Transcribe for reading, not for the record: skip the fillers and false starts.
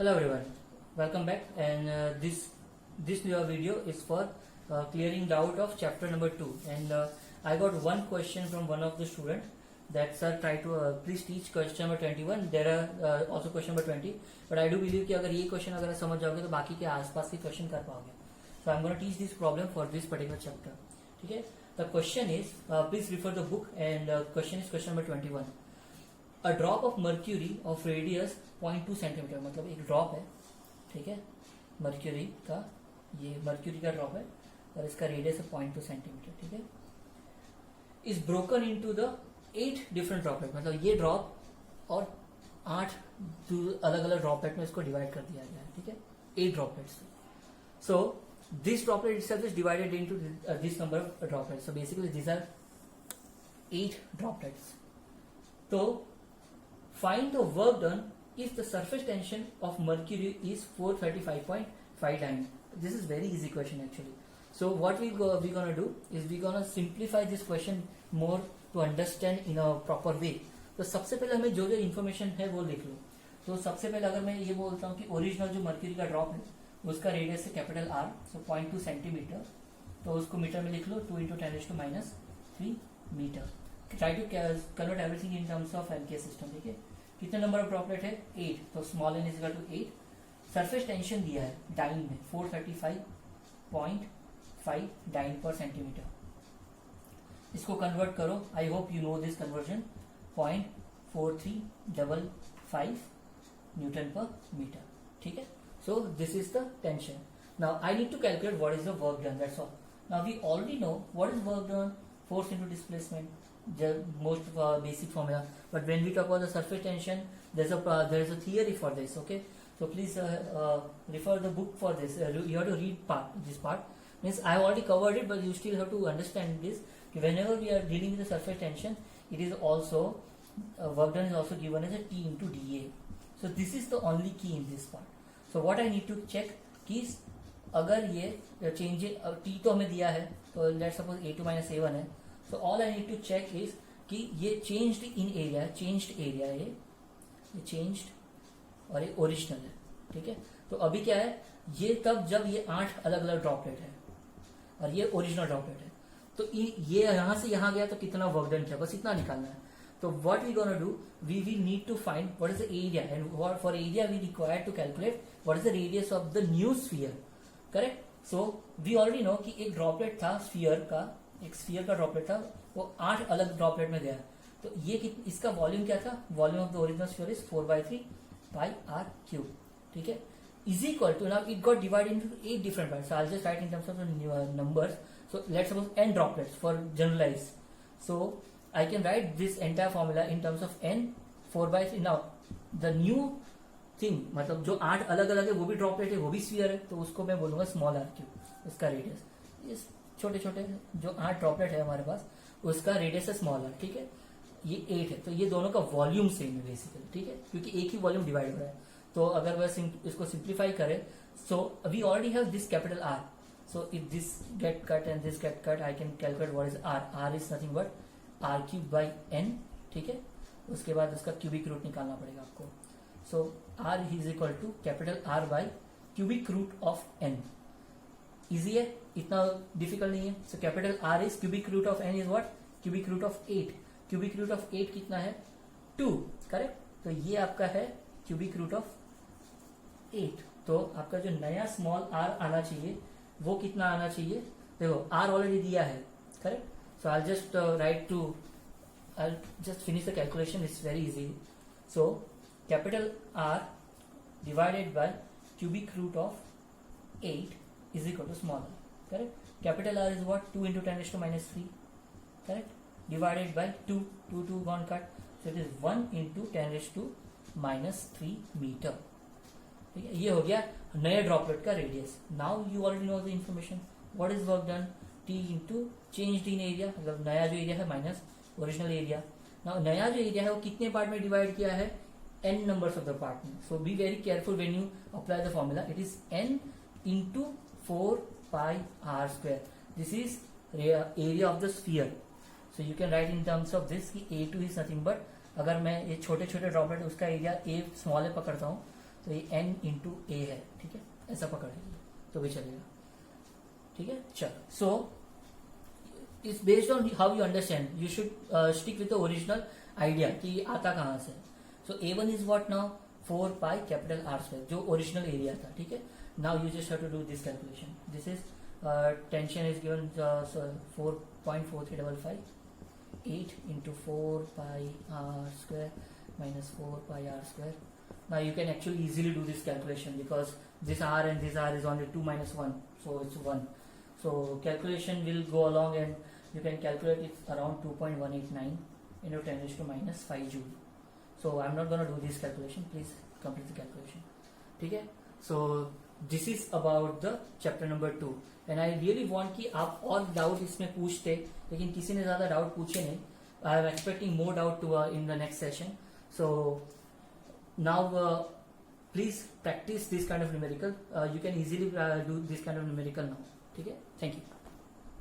Hello everyone, welcome back. And this video is for clearing doubt of chapter number 2. And I got one question from one of the student that sir try to please teach question number 21. There are also question number 20, but I do believe कि अगर ये question अगर आप समझ जाओगे तो बाकी के आसपास के question कर पाओगे. So I'm going to teach this problem for this particular chapter. ठीक है? The question is please refer the book and question is question number 21. A drop of mercury of radius 0.2 centimetre, मतलब एक drop है, ठीक है, mercury का, ये mercury का ड्रॉप है और इसका रेडियस है 0.2 सेंटीमीटर, ठीक है, is broken into the 8 different droplet, मतलब ये ड्रॉप और 8 अलग अलग ड्रॉपलेट में इसको डिवाइड कर दिया गया है, ठीक है, 8 droplets. So this droplet itself is divided into this number of droplets. So basically these are 8 droplets. So find the work done if the surface tension of mercury is 435.5 dyne. This is very easy question actually. So what we're gonna do is we're gonna simplify this question more to understand in a proper way. तो सबसे पहले हमें जो जो information है वो लिख लो. तो सबसे पहले अगर मैं ये बोलता हूँ कि ओरिजिनल जो मर्क्यूरी का ड्रॉप है उसका रेडियस है कैपिटल आर, सो 0.2 सेंटीमीटर, तो उसको मीटर में लिख लो 2 × 10⁻³ metre. Try to convert everything in terms of MK system. ठीक है, कितने नंबर ऑफ ड्रॉपलेट है 8, तो small n is equal to 8. Surface tension दिया है डाइन में 435.5 डाइन पर सेंटीमीटर. इसको कन्वर्ट करो, I hope you know this conversion, 0.4355 Newton पर मीटर. ठीक है, so this is the tension. Now I need to calculate what is the work done, that's all. Now we already know what is work done, force into displacement, the most basic formula, but when we talk about the surface tension there is a theory for this. Okay, so please refer the book for this. You have to read this part, means I have already covered it, but you still have to understand this. Whenever we are dealing with the surface tension, it is also work done is also given as a T into dA. So this is the only key in this part. So what I need to check कि अगर ये change T तो हमें दिया है, तो let's suppose A2 - A1 है, so all I need to check is कि ये changed in area, changed area है, ये चेंज्ड और ये ओरिजिनल है. ठीक है, तो अभी क्या है, ये तब जब ये 8 अलग अलग ड्रॉपलेट है और ये ओरिजिनल ड्रॉपलेट है, तो ये यहां से यहां गया तो कितना वर्क डन किया, बस इतना निकालना है. So what we gonna do? We need to find what is the area, and for area we require to calculate what is the radius of the new sphere. Correct? So we already know कि एक droplet था sphere का, एक sphere का droplet था, वो 8 अलग droplet में गया. तो ये इसका वॉल्यूम क्या था, volume of the original sphere is 4/3 πr³. ठीक है, is equal to, now it got divided into 8 different parts. So I'll just write in terms of numbers. So let's suppose n droplets for generalize. So I can write this entire formula in terms of n 4/3. Now the new thing, मतलब जो 8 अलग अलग है वो भी droplet है, वो भी स्फीयर है, तो उसको मैं बोलूंगा स्मॉल r³. इसका रेडियस, ये छोटे छोटे जो 8 ड्रॉपलेट है हमारे पास, उसका रेडियस है स्मॉल r. ठीक है, ये 8 है, तो ये दोनों का वॉल्यूम सेम है बेसिकली. ठीक है, क्योंकि एक ही वॉल्यूम डिवाइड हो रहा है. तो अगर वह इसको सिंप्लीफाई करें, so we already have this capital R. So if this get cut and this get cut, I can calculate what is R. R is nothing but r³/n. ठीक है, उसके बाद उसका क्यूबिक रूट निकालना पड़ेगा आपको. So r is equal to capital R/क्यूबिक root of n. Easy है, इतना डिफिकल्ट नहीं है. So capital R is cubic root of n is what, cubic root of 8. Cubic root of 8 कितना है, 2. करेक्ट, तो ये आपका है क्यूबिक रूट ऑफ 8. तो आपका जो नया स्मॉल r आना चाहिए वो कितना आना चाहिए, देखो r ऑलरेडी दिया है. Correct, so I'll just I'll just finish the calculation. It's very easy. So capital R divided by cubic root of 8 is equal to small r. Correct, capital R is what, 2 × 10⁻³ correct, divided by 2 gone cut, so it is 1 × 10⁻³ metre. ठीक है, ये हो गया नए droplet का radius. Now you already know the information. What is work done, T into change in area, मतलब नया जो एरिया है माइनस ओरिजिनल एरिया. नया जो एरिया है वो कितने पार्ट में डिवाइड किया है, n numbers of the part में. So be very careful when you apply the formula. It is n into 4πr². This is area of the sphere. So you can write in terms of this कि A2 is nothing but, अगर मैं ये छोटे छोटे droplet उसका area A small है पकड़ता हूँ, तो ये n इंटू ए है, ठीक है, ऐसा पकड़ लीजिए तो भी चलेगा, ठीक है। चल, so it's based on how you understand, you should stick with the original idea कि आता कहाँ से। So A1 is what now 4 pi capital R square, जो ओरिजिनल एरिया था, ठीक है। Now you just have to do this calculation, this is tension is given 4.4355, 8 into 4 pi R square minus 4 pi R square. Now you can actually easily do this calculation because this R and this R is only 2 minus 1, so it's 1. So calculation will go along and you can calculate it around 2.189 into 10 raised to minus 5 joule. So I'm not going to do this calculation, please complete the calculation. Okay? So this is about the chapter number 2 and I really want कि आप और doubt इसमें पूछते, लेकिन किसी ने ज्यादा doubt पूछे नहीं. I am expecting more doubt in the next session. So now please practice this kind of numerical. You can easily do this kind of numerical now. ठीक है, thank you.